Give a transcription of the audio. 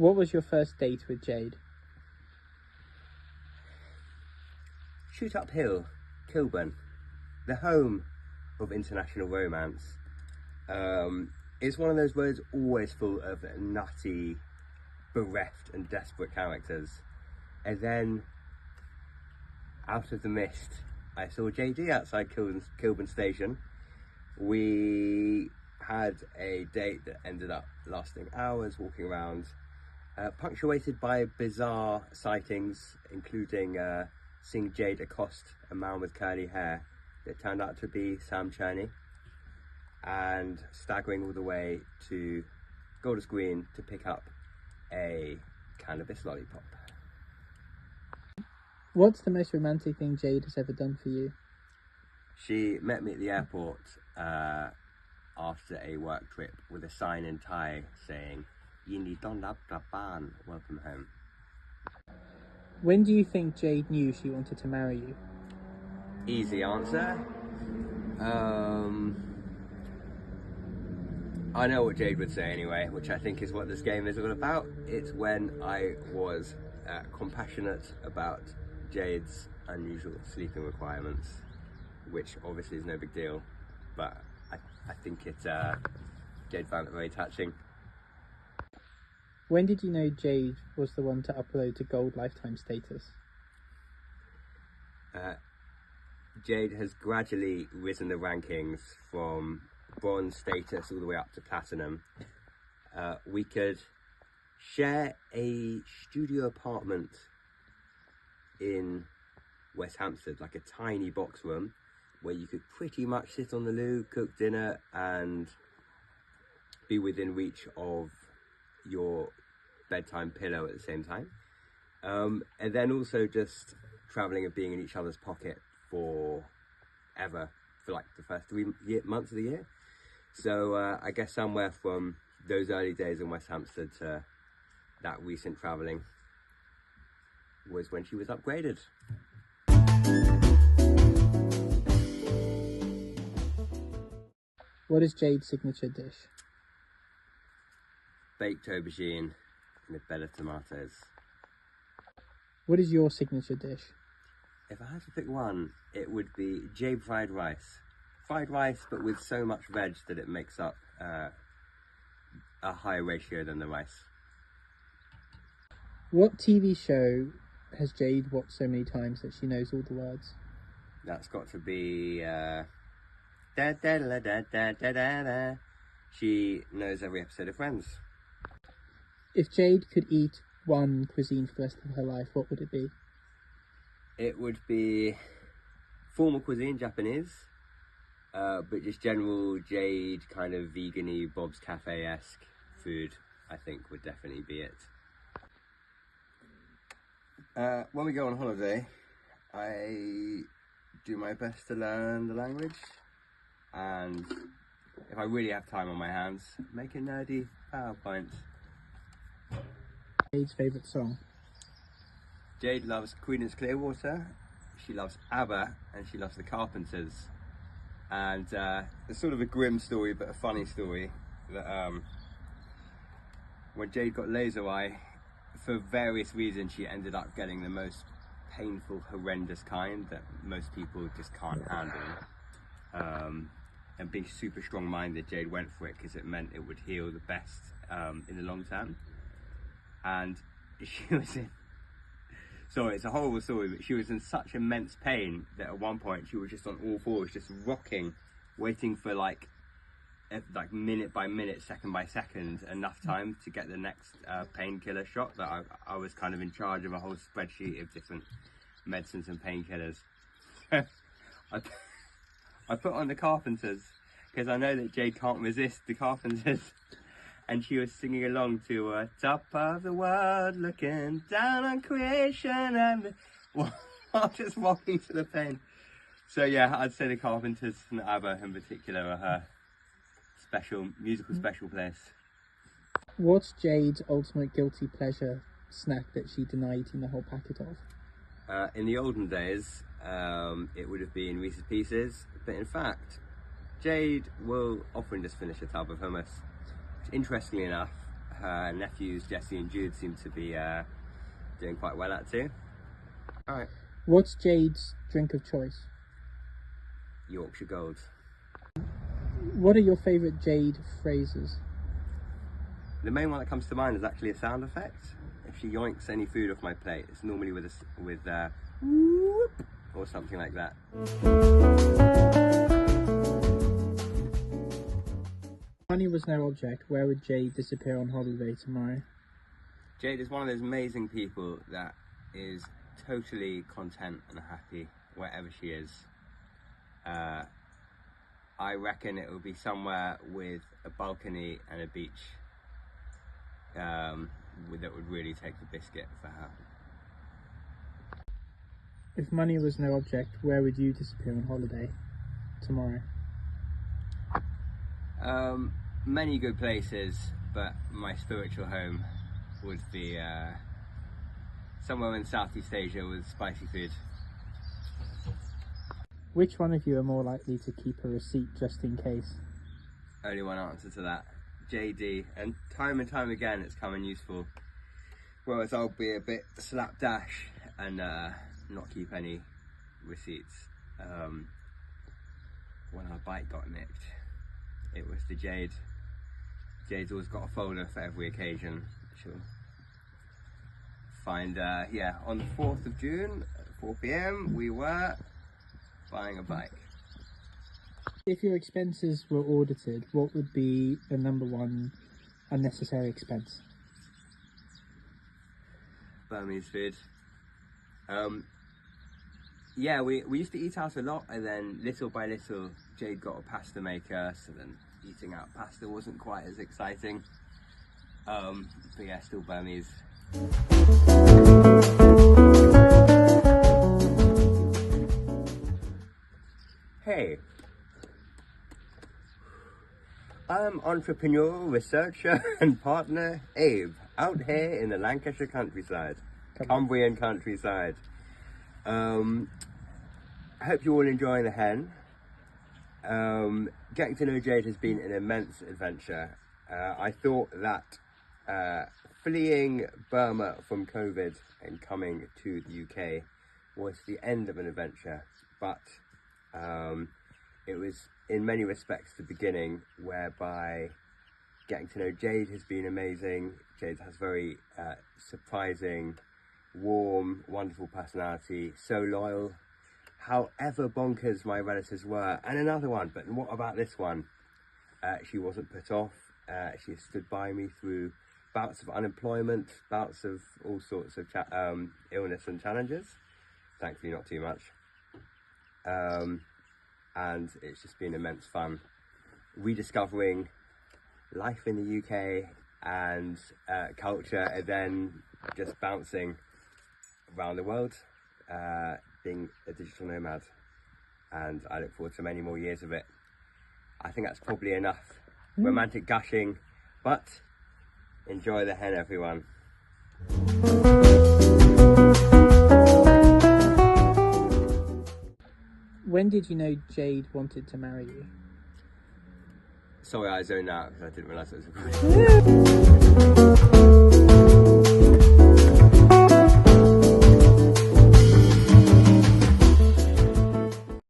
What was your first date with Jade? Shoot Uphill, Kilburn, the home of international romance. It's one of those roads always full of nutty, bereft and desperate characters. And then, out of the mist, I saw JD outside Kilburn Station. We had a date that ended up lasting hours, walking around, punctuated by bizarre sightings, including seeing Jade accost a man with curly hair that turned out to be Sam Cherney, and staggering all the way to Golders Green to pick up a cannabis lollipop. What's the most romantic thing Jade has ever done for you? She met me at the airport after a work trip with a sign in Thai saying, "Yindi don lap ban, welcome home." When do you think Jade knew she wanted to marry you? Easy answer. I know what Jade would say anyway, which I think is what this game is all about. It's when I was compassionate about Jade's unusual sleeping requirements, which obviously is no big deal, but I think Jade found it very touching. When did you know Jade was the one to upload to Gold Lifetime status? Jade has gradually risen the rankings from bronze status all the way up to platinum. We could share a studio apartment in West Hampstead, like a tiny box room where you could pretty much sit on the loo, cook dinner and be within reach of your bedtime pillow at the same time, and then also just traveling and being in each other's pocket forever for like the first 3 months of the year. So I guess somewhere from those early days in West Hampstead to that recent traveling was when she was upgraded. What is Jade's signature dish? Baked aubergine and a bed of tomatoes. What is your signature dish? If I had to pick one, it would be Jade fried rice. Fried rice, but with so much veg that it makes up a higher ratio than the rice. What TV show has Jade watched so many times that she knows all the words? That's got to be da da da da da da da da. She knows every episode of Friends. If Jade could eat one cuisine for the rest of her life, what would it be? It would be formal cuisine, Japanese, but just general Jade kind of vegan-y, Bob's Cafe-esque food, I think would definitely be it. When we go on holiday, I do my best to learn the language, and if I really have time on my hands, make a nerdy PowerPoint. Jade's favourite song? Jade loves Creedence Clearwater, she loves ABBA, and she loves the Carpenters. And it's sort of a grim story, but a funny story, that when Jade got laser eye, for various reasons she ended up getting the most painful, horrendous kind that most people just can't handle. And being super strong-minded, Jade went for it because it meant it would heal the best in the long term. And she was in, sorry, it's a horrible story, but she was in such immense pain that at one point she was just on all fours, just rocking, waiting for like minute by minute, second by second, enough time to get the next painkiller shot. That I was kind of in charge of a whole spreadsheet of different medicines and painkillers. I put on the Carpenters because I know that Jade can't resist the Carpenters. And she was singing along to Top of the World, looking down on creation, and while just rocking to the pain. So yeah, I'd say the Carpenters and ABBA in particular are her musical special place. What's Jade's ultimate guilty pleasure snack that she denied eating the whole packet of? In the olden days, it would have been Reese's Pieces, but in fact, Jade will often just finish a tub of hummus. Interestingly enough, her nephews Jesse and Jude seem to be doing quite well at too. Alright. What's Jade's drink of choice? Yorkshire Gold. What are your favourite Jade phrases? The main one that comes to mind is actually a sound effect. If she yoinks any food off my plate, it's normally with whoop or something like that. If money was no object, where would Jade disappear on holiday tomorrow? Jade is one of those amazing people that is totally content and happy wherever she is. I reckon it will be somewhere with a balcony and a beach that would really take the biscuit for her. If money was no object, where would you disappear on holiday tomorrow? Many good places, but my spiritual home would be somewhere in Southeast Asia with spicy food. Which one of you are more likely to keep a receipt just in case? Only one answer to that. JD, and time again it's come in useful. Whereas I'll be a bit slapdash and not keep any receipts. When our bike got nicked, it was the Jade. Jade's always got a folder for every occasion. She'll find, yeah, on the 4th of June at 4 PM we were buying a bike. If your expenses were audited, what would be the number one unnecessary expense? Burmese food. Yeah, we used to eat out a lot, and then little by little Jade got a pasta maker, so then eating out pasta wasn't quite as exciting. But yeah, still Burmese. Hey, I'm entrepreneur, researcher and partner Abe, out here in the Lancashire countryside, Cumbrian countryside. I hope you're all enjoying the hen. Getting to know Jade has been an immense adventure. I thought that fleeing Burma from COVID and coming to the UK was the end of an adventure, but it was in many respects the beginning, whereby getting to know Jade has been amazing. Jade has very surprising, warm, wonderful personality, so loyal, however bonkers my relatives were. And another one, but what about this one? She wasn't put off. She stood by me through bouts of unemployment, bouts of all sorts of illness and challenges. Thankfully not too much. And it's just been immense fun rediscovering life in the UK and culture, and then just bouncing around the world, being a digital nomad, and I look forward to many more years of it. I think that's probably enough romantic gushing, but enjoy the hen, everyone. When did you know Jade wanted to marry you? Sorry, I zoned out because I didn't realise it was recording.